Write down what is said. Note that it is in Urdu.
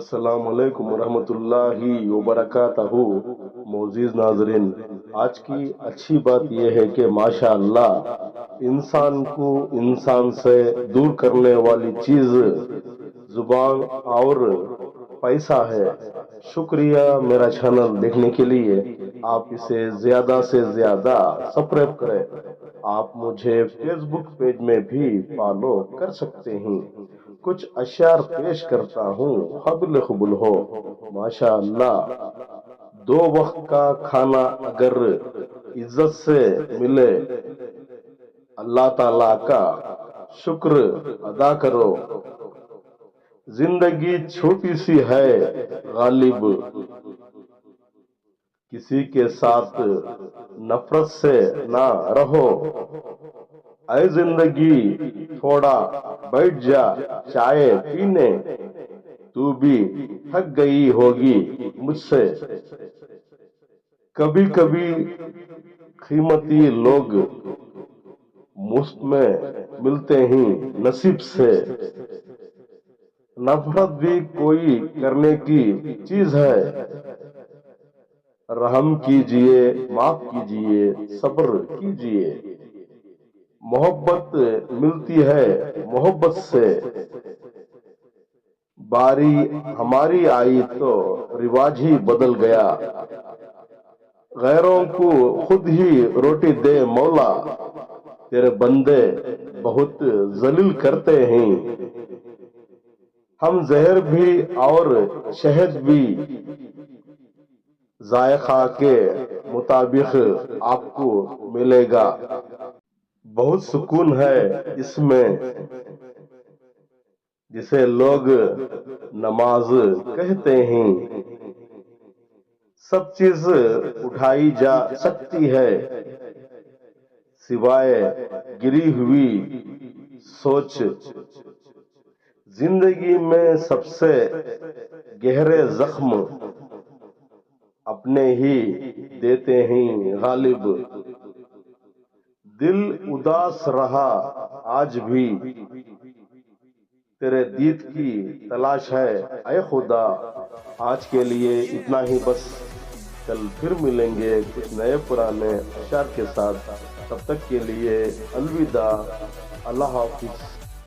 السلام علیکم ورحمۃ اللہ وبرکاتہ۔ معزز ناظرین، آج کی اچھی بات یہ ہے کہ ماشاء اللہ انسان کو انسان سے دور کرنے والی چیز زبان اور پیسہ ہے۔ شکریہ میرا چینل دیکھنے کے لیے۔ آپ اسے زیادہ سے زیادہ سبسکرائب کریں۔ آپ مجھے فیس بک پیج میں بھی فالو کر سکتے ہیں۔ کچھ اشعار پیش کرتا ہوں، قابل قبول ہو۔ ماشاء اللہ، دو وقت کا کھانا اگر عزت سے ملے، اللہ تعالی کا شکر ادا کرو۔ زندگی چھوٹی سی ہے غالب، کسی کے ساتھ نفرت سے نہ رہو۔ اے زندگی تھوڑا بیٹھ جا چائے پینے، تو بھی تھک گئی ہوگی مجھ سے۔ کبھی کبھی قیمتی لوگ مفت میں ملتے ہیں نصیب سے۔ نفرت بھی کوئی کرنے کی چیز ہے۔ رحم کیجئے، معاف کیجئے، صبر کیجئے۔ محبت ملتی ہے محبت سے۔ باری ہماری آئی تو رواج ہی بدل گیا۔ غیروں کو خود ہی روٹی دے مولا، تیرے بندے بہت ذلیل کرتے ہیں۔ ہم زہر بھی اور شہد بھی ذائقہ کے مطابق آپ کو ملے گا۔ بہت سکون ہے اس میں جسے لوگ نماز کہتے ہیں۔ سب چیز اٹھائی جا سکتی ہے سوائے گری ہوئی سوچ۔ زندگی میں سب سے گہرے زخم اپنے ہی دیتے ہیں غالب۔ دل اداس رہا آج بھی، تیرے دید کی تلاش ہے اے خدا۔ آج کے لیے اتنا ہی بس، کل پھر ملیں گے کچھ نئے پرانے اشعار کے ساتھ۔ تب تک کے لیے الوداع، اللہ حافظ۔